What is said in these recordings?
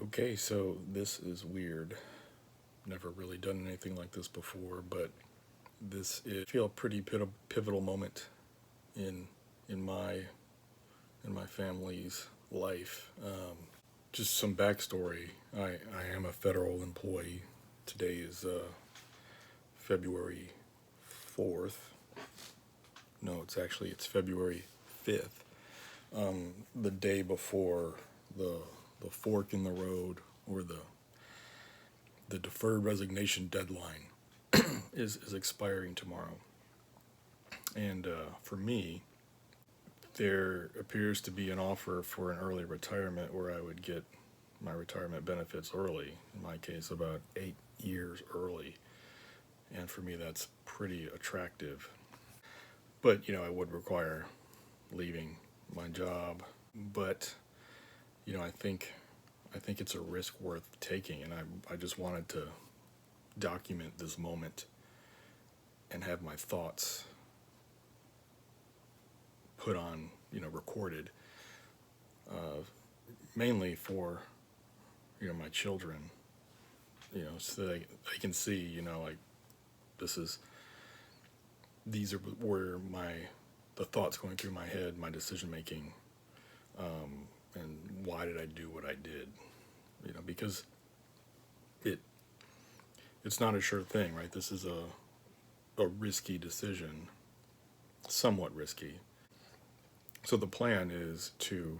Okay, so this is weird. Never really done anything like this before, but this is I feel a pretty pivotal moment in in my in my family's life. Just some backstory. I am a federal employee. Today is February 4th. No, it's February 5th. The day before the the fork in the road, or the deferred resignation deadline is expiring tomorrow. And for me, there appears to be an offer for an early retirement where I would get my retirement benefits early. In my case, about 8 years early. And for me, that's pretty attractive. But, I would require leaving my job. But, I think it's a risk worth taking. And I just wanted to document this moment and have my thoughts put on, recorded, uh, mainly for, my children, so they can see, like this is, these are where the thoughts going through my head, my decision making, and why did I do what I did, because it it's not a sure thing, right? This is a risky decision, somewhat risky. So the plan is to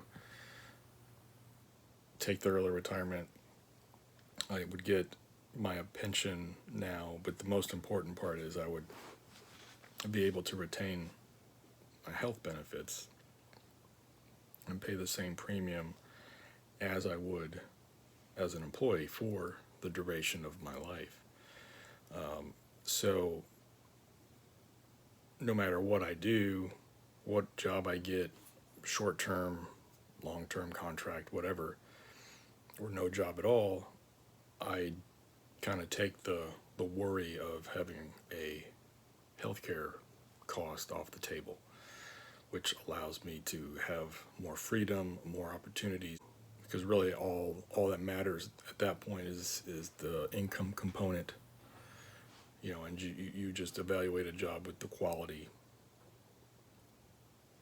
take the early retirement. I would get my pension now, but the most important part is I would be able to retain my health benefits and pay the same premium as I would as an employee for the duration of my life. So no matter what I do, what job I get, short term, long term contract, whatever, or no job at all, I kind of take the worry of having a healthcare cost off the table, which allows me to have more freedom, more opportunities. Because really, all that matters at that point is the income component, and you just evaluate a job with the quality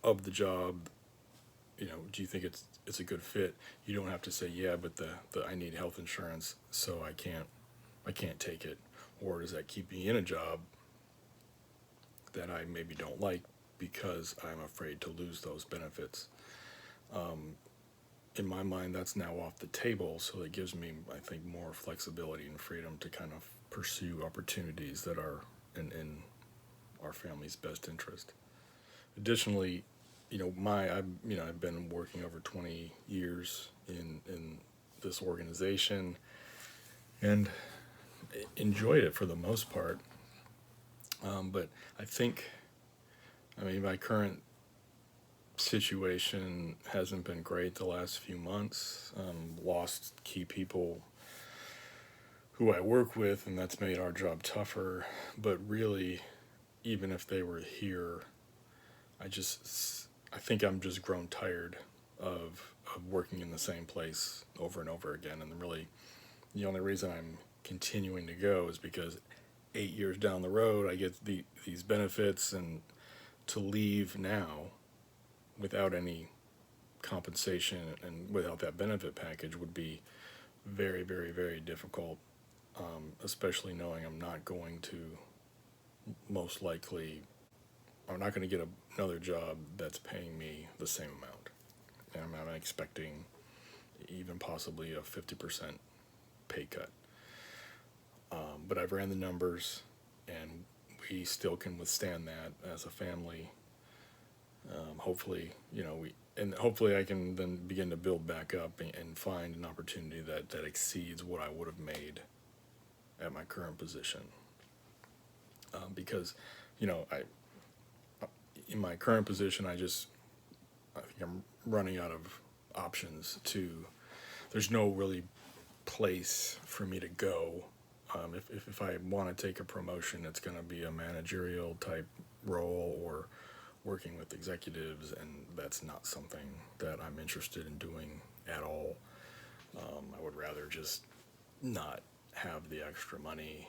of the job. Do you think it's a good fit? You don't have to say, yeah, but the I need health insurance, so I can't take it. Or does that keep me in a job that I maybe don't like because I'm afraid to lose those benefits? In my mind, that's now off the table, so it gives me, I think, more flexibility and freedom to kind of pursue opportunities that are in our family's best interest. Additionally, I've been working over 20 years in this organization and enjoyed it for the most part. But I think, my current situation hasn't been great the last few months. Lost key people who I work with, and that's made our job tougher. But really, even if they were here, I think I'm just grown tired of working in the same place over and over again. And really, the only reason I'm continuing to go is because 8 years down the road, I get these benefits, and to leave now without any compensation and without that benefit package would be very, very, very difficult, especially knowing I'm not going to most likely, I'm not going to get another job that's paying me the same amount. And I'm expecting even possibly a 50% pay cut. But I've ran the numbers, and we still can withstand that as a family. Hopefully, hopefully I can then begin to build back up and find an opportunity that exceeds what I would have made at my current position. Because, I in my current position, I think I'm running out of options to. There's no really place for me to go. If I want to take a promotion, it's going to be a managerial type role or working with executives, and that's not something that I'm interested in doing at all. I would rather rather just not have the extra money.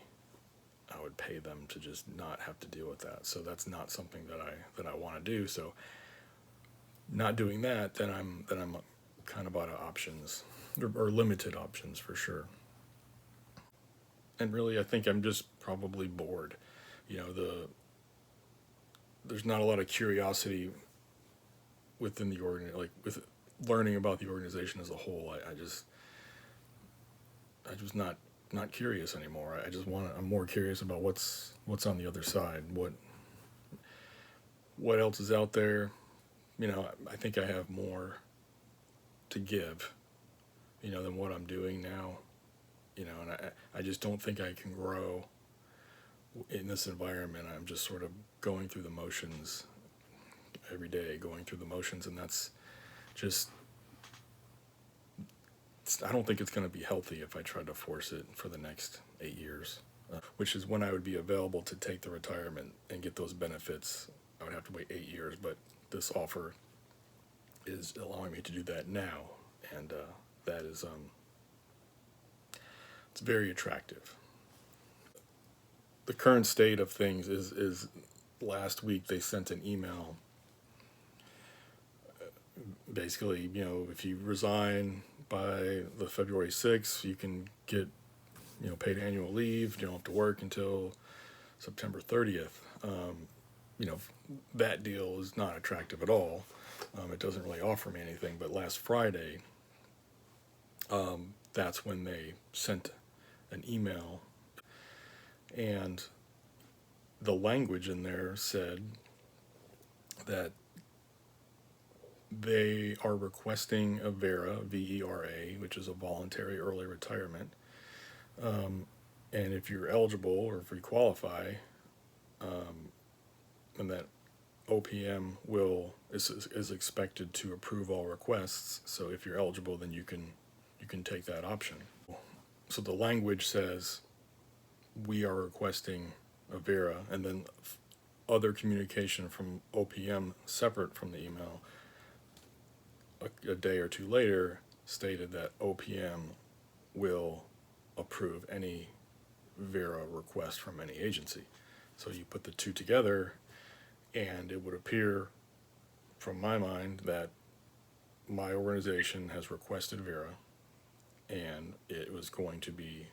I would pay them to just not have to deal with that. So that's not something that I want to do. So not doing that, then I'm kind of out of options, or limited options for sure. And really, I think I'm just probably bored. You know, there's not a lot of curiosity within the like with learning about the organization as a whole. I just not curious anymore. I'm more curious about what's on the other side. What else is out there? You know, I think I have more to give, you know, than what I'm doing now. You know, and I just don't think I can grow in this environment. I'm just sort of going through the motions every day, and that's just, I don't think it's going to be healthy if I try to force it for the next 8 years, which is when I would be available to take the retirement and get those benefits. I would have to wait 8 years, but this offer is allowing me to do that now, and that is it's very attractive. The current state of things is last week they sent an email. Basically, you know, if you resign by the February 6th, you can get, you know, paid annual leave. You don't have to work until September 30th. You know, that deal is not attractive at all. It doesn't really offer me anything. But last Friday, that's when they sent an email, and the language in there said that they are requesting a VERA, VERA, which is a voluntary early retirement. And if you're eligible or if you qualify, and that OPM is expected to approve all requests. So if you're eligible, then you can take that option. So the language says we are requesting a VERA, and then other communication from OPM separate from the email a day or two later stated that OPM will approve any VERA request from any agency. So you put the two together, and it would appear, from my mind, that my organization has requested VERA, and it was going to be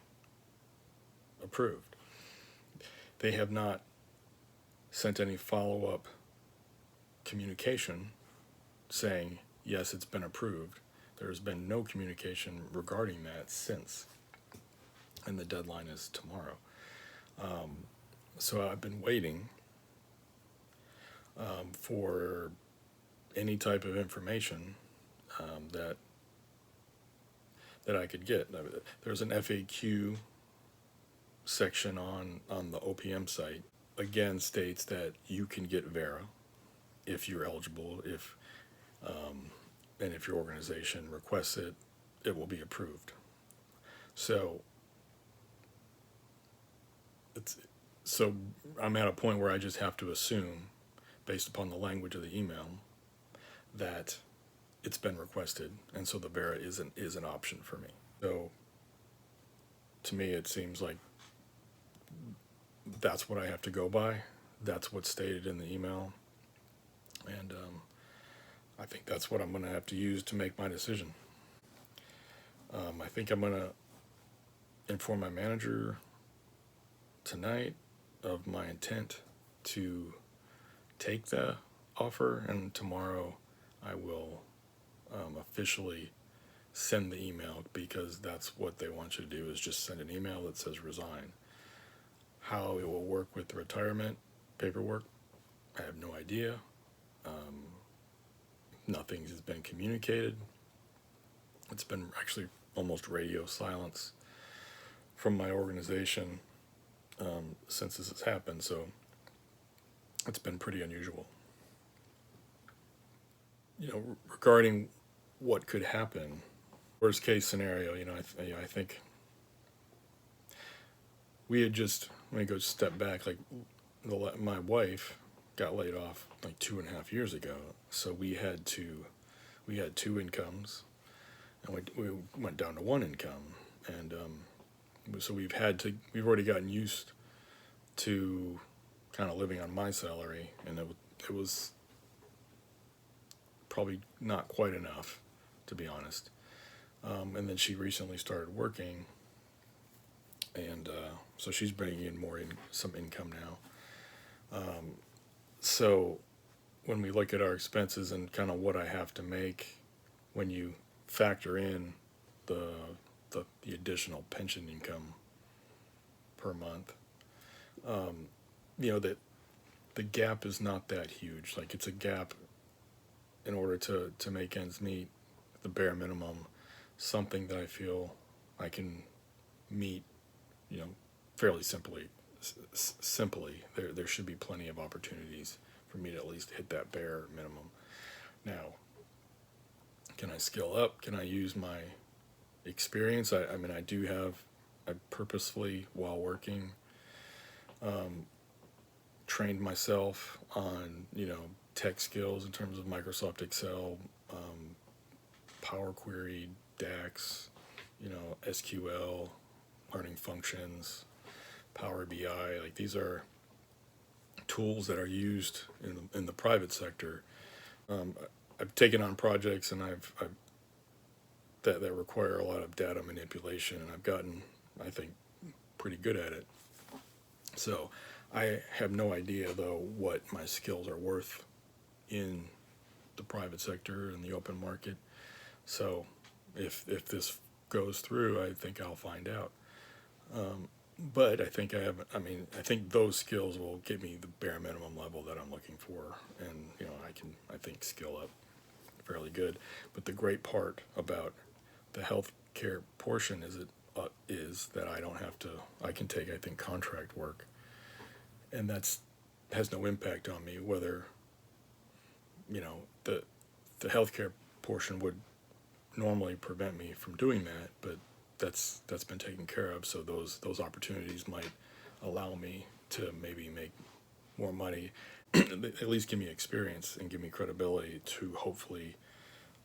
approved. They have not sent any follow-up communication saying, yes, it's been approved. There's been no communication regarding that since, and the deadline is tomorrow. So I've been waiting for any type of information that I could get. There's an FAQ section on the OPM site. Again, states that you can get VERA if you're eligible, and if your organization requests it, it will be approved. So I'm at a point where I just have to assume, based upon the language of the email, that it's been requested, and so the VERA is an option for me. So to me, it seems like that's what I have to go by. That's what's stated in the email, and I think that's what I'm going to have to use to make my decision. I think I'm going to inform my manager tonight of my intent to take the offer, and tomorrow I will officially send the email, because that's what they want you to do, is just send an email that says resign. How it will work with the retirement paperwork, I have no idea. Nothing has been communicated. It's been actually almost radio silence from my organization since this has happened, so it's been pretty unusual. You know, regarding what could happen, worst case scenario, you know, I think we had just, let me go step back, like my wife got laid off like 2.5 years ago, so we had two incomes, and we went down to one income. and so we've already gotten used to kind of living on my salary, and it was probably not quite enough, to be honest. And then she recently started working, and so she's bringing in some income now. So when we look at our expenses and kind of what I have to make, when you factor in the additional pension income per month, that the gap is not that huge. Like, it's a gap in order to make ends meet, the bare minimum, something that I feel I can meet, fairly simply. Simply, there should be plenty of opportunities for me to at least hit that bare minimum. Now, can I skill up? Can I use my experience? I purposefully, while working, trained myself on, tech skills in terms of Microsoft Excel, Power Query, DAX, SQL, learning functions, Power BI. Like, these are tools that are used in the private sector. I've taken on projects, and I've that require a lot of data manipulation, and I've gotten, I think, pretty good at it. So I have no idea, though, what my skills are worth in the private sector and the open market. So if this goes through, I think I'll find out. But I think I think those skills will get me the bare minimum level that I'm looking for, and I think skill up fairly good. But the great part about the healthcare portion is that I can take, I think, contract work, and has no impact on me. Whether the healthcare portion would normally prevent me from doing that, but that's been taken care of. So those opportunities might allow me to maybe make more money, at least give me experience and give me credibility to hopefully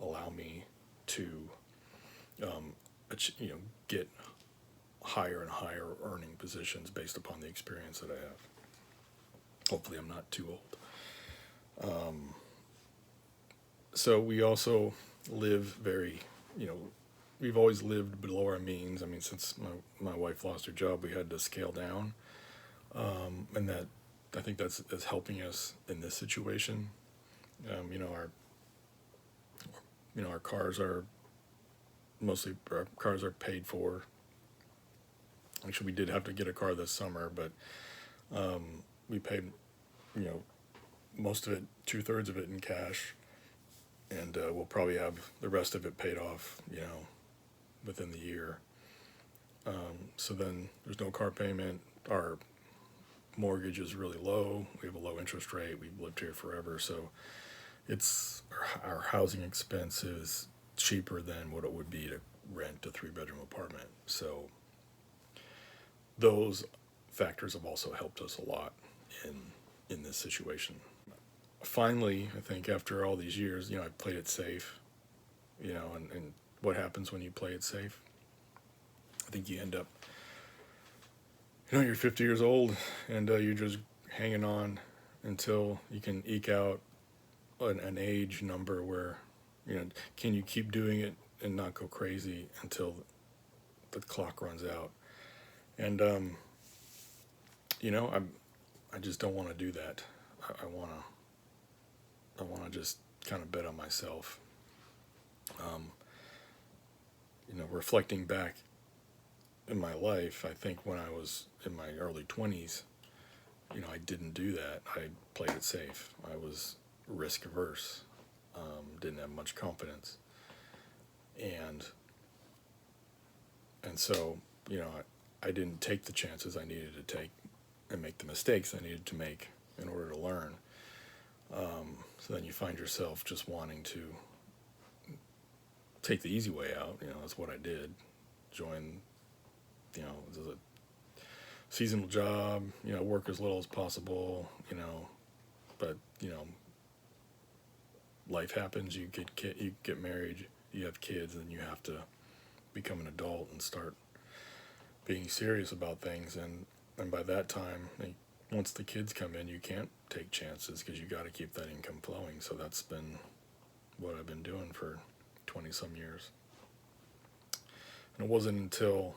allow me to get higher and higher earning positions based upon the experience that I have. Hopefully I'm not too old. So we also live very, we've always lived below our means. I mean, since my wife lost her job, we had to scale down. And that, I think that's helping us in this situation. Our cars are paid for. Actually, we did have to get a car this summer, but we paid, most of it, 2/3 of it in cash, and we'll probably have the rest of it paid off, within the year. So then there's no car payment. Our mortgage is really low. We have a low interest rate. We've lived here forever, so our housing expense is cheaper than what it would be to rent a 3-bedroom apartment. So those factors have also helped us a lot in this situation. Finally, I think after all these years, I played it safe, and what happens when you play it safe? I think you end up, you're 50 years old, and you're just hanging on until you can eke out an age number where, can you keep doing it and not go crazy until the clock runs out? And, I just don't want to do that. I want to just kind of bet on myself. Reflecting back in my life, I think when I was in my early 20s, I didn't do that. I played it safe. I was risk averse, didn't have much confidence. And so, I didn't take the chances I needed to take and make the mistakes I needed to make in order to learn. So then you find yourself just wanting to take the easy way out. That's what I did. Join, it was a seasonal job, work as little as possible, but, life happens. You get married, you have kids, and you have to become an adult and start being serious about things, and by that time, like, once the kids come in, you can't take chances because you got to keep that income flowing. So that's been what I've been doing for 20 some years. And it wasn't until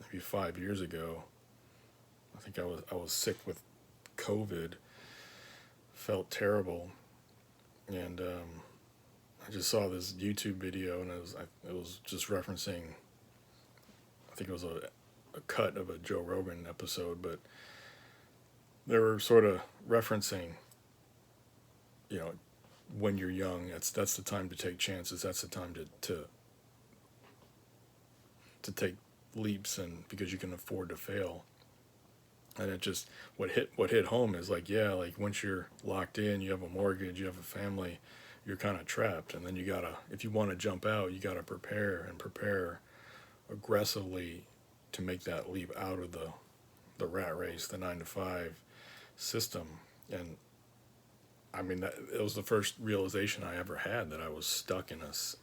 maybe 5 years ago, I think I was sick with COVID, felt terrible, and I just saw this YouTube video, and it was just referencing, I think it was a cut of a Joe Rogan episode, but they were sort of referencing, you know, when you're young, that's the time to take chances. That's the time to take leaps, and because you can afford to fail. And it just what hit home is like, yeah, like once you're locked in, you have a mortgage, you have a family, you're kind of trapped, and then you gotta, if you want to jump out, you gotta prepare aggressively to make that leap out of the rat race, the 9 to 5 system. And I mean, that it was the first realization I ever had that I was stuck in this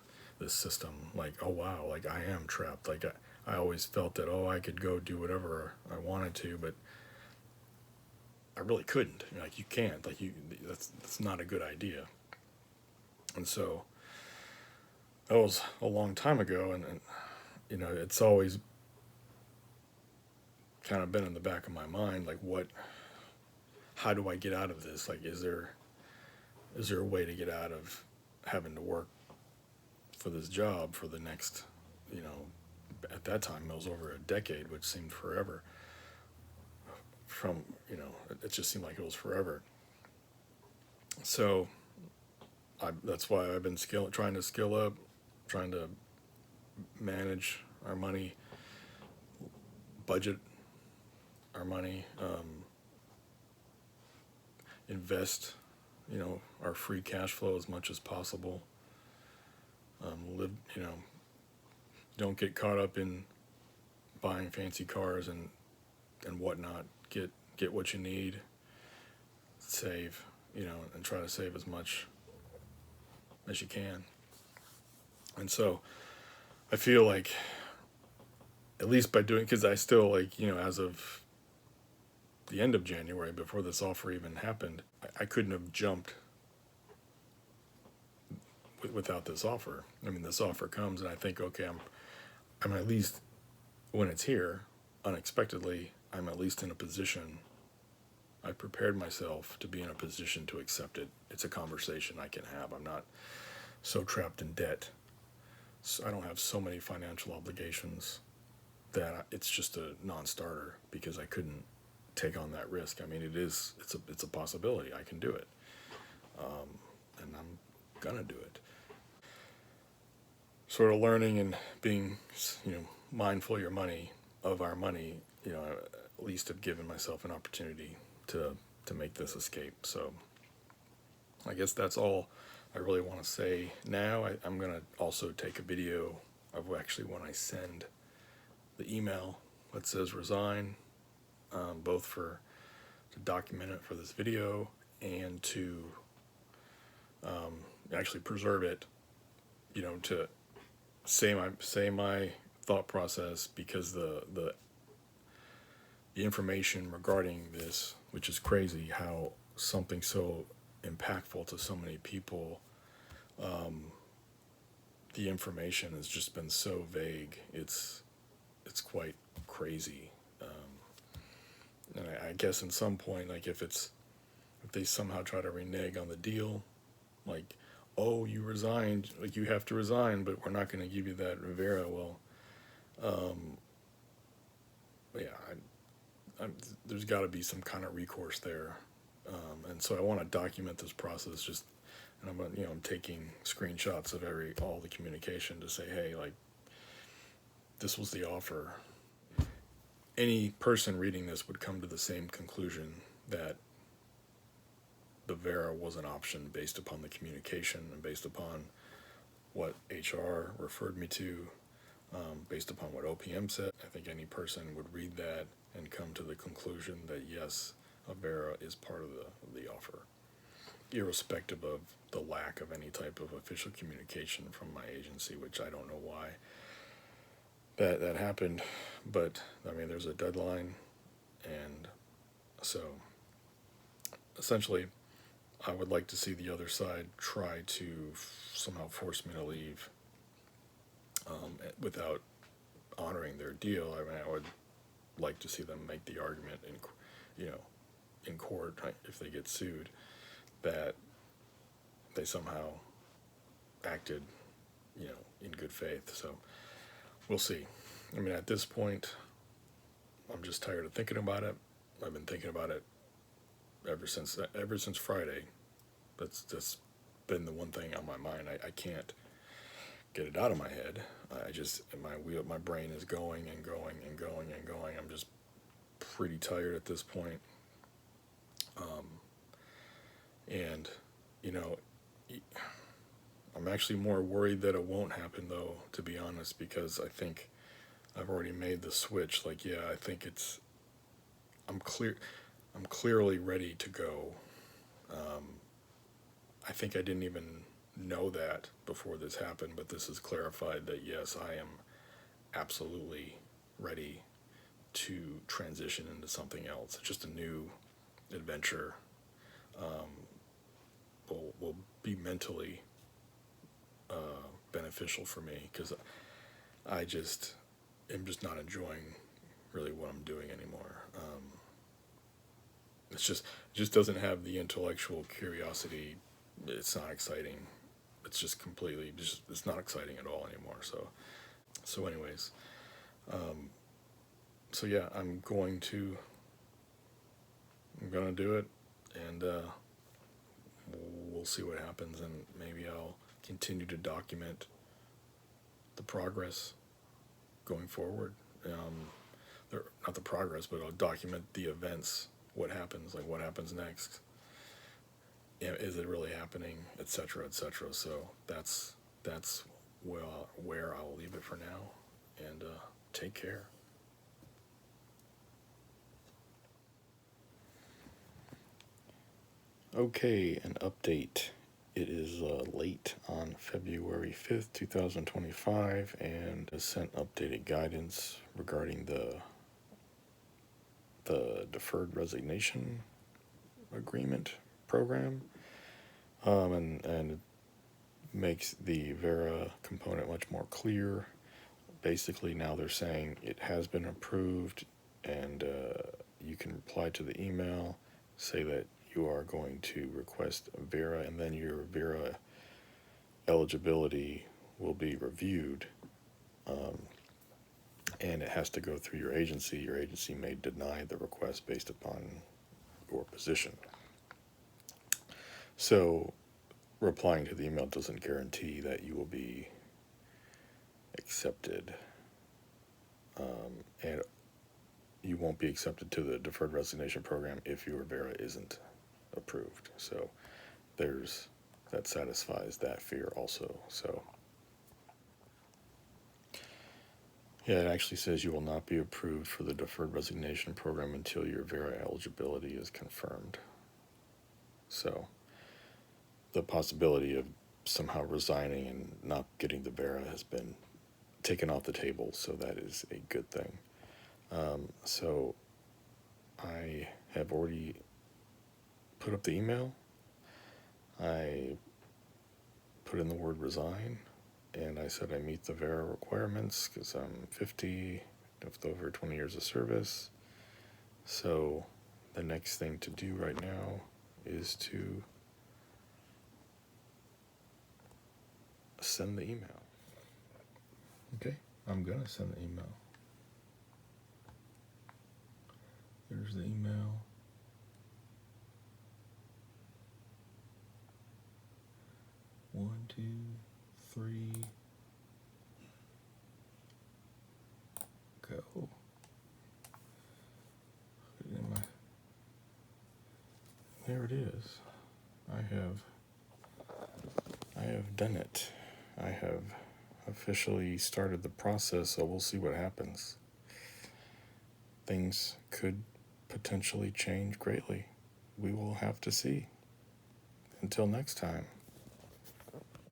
system. Like, oh wow, like I am trapped. Like I always felt that, oh, I could go do whatever I wanted to, but I really couldn't. Like, you can't. Like, that's not a good idea. And so that was a long time ago, and you know, it's always kind of been in the back of my mind, like, how do I get out of this? Like, is there a way to get out of having to work for this job for the next, you know, at that time it was over a decade, which seemed forever. From, you know, it just seemed like it was forever. So that's why I've been trying to skill up, trying to manage our money, budget our money, invest, you know, our free cash flow as much as possible. Live, you know, don't get caught up in buying fancy cars and whatnot. Get what you need. Save, you know, and try to save as much as you can. And so I feel like, at least by doing, because I still, like, you know, as of the end of January, before this offer even happened, I couldn't have jumped without this offer. I mean, this offer comes, and I think, okay, I'm at least, when it's here unexpectedly, I'm at least in a position. I prepared myself to be in a position to accept it. It's a conversation I can have. I'm not so trapped in debt. So I don't have so many financial obligations that it's just a non-starter, because I couldn't take on that risk. I mean, it's a possibility. I can do it, and I'm gonna do it. Sort of learning and being, you know, mindful of our money. You know, at least have given myself an opportunity to make this escape. So I guess that's all I really want to say now. I'm going to also take a video of actually when I send the email that says resign, both to document it for this video and to actually preserve it, you know, to say my thought process, because the information regarding this, which is crazy how something so impactful to so many people, the information has just been so vague. It's quite crazy. And I guess in some point, like, if they somehow try to renege on the deal, like, oh, you resigned, like, you have to resign, but we're not going to give you that VERA. Well, yeah, there's got to be some kind of recourse there, and so I want to document this process. And I'm taking screenshots of all the communication to say, hey, like, this was the offer. Any person reading this would come to the same conclusion, that the VERA was an option based upon the communication and based upon what HR referred me to, based upon what OPM said. I think any person would read that and come to the conclusion that yes, a VERA is part of the offer, irrespective of the lack of any type of official communication from my agency, which I don't know why that happened, but I mean, there's a deadline, and so essentially, I would like to see the other side try to somehow force me to leave without honoring their deal. I mean, I would like to see them make the argument in court, if they get sued, that they somehow acted, in good faith. So we'll see. I mean, at this point, I'm just tired of thinking about it. I've been thinking about it ever since Friday. That's been the one thing on my mind. I can't get it out of my head. My brain is going and going and going and going. I'm just pretty tired at this point. And I'm actually more worried that it won't happen, though, to be honest, because I think I've already made the switch. Like, yeah, I think I'm clearly ready to go. I think I didn't even know that before this happened, but this has clarified that, yes, I am absolutely ready to transition into something else. Just a new adventure. Will be mentally beneficial for me, because I just am just not enjoying really what I'm doing anymore. It just doesn't have the intellectual curiosity. It's not exciting. It's just completely it's not exciting at all anymore. So anyways, so yeah, I'm gonna do it, and we'll see what happens, and maybe I'll continue to document the progress going forward. Not the progress, but I'll document the events, what happens, like what happens next. Is it really happening, etc., etc. So that's where I'll leave it for now, and take care. Okay, an update. It is late on February 5th, 2025, and has sent updated guidance regarding the deferred resignation agreement program, and it makes the VERA component much more clear. Basically, now they're saying it has been approved, and you can reply to the email, say that you are going to request VERA, and then your VERA eligibility will be reviewed, and it has to go through your agency. Your agency may deny the request based upon your position. So replying to the email doesn't guarantee that you will be accepted, and you won't be accepted to the deferred resignation program if your VERA isn't approved. So that satisfies that fear also. So yeah, it actually says you will not be approved for the deferred resignation program until your VERA eligibility is confirmed. So the possibility of somehow resigning and not getting the VERA has been taken off the table, so that is a good thing. So I have already put up the email. I put in the word resign, and I said I meet the VERA requirements because I'm 50 with over 20 years of service. So the next thing to do right now is to send the email. Okay, I'm gonna send the email. There's the email. One, two, three. Go. Put it in my. There it is. I have done it. I have officially started the process, so we'll see what happens. Things could potentially change greatly. We will have to see. Until next time.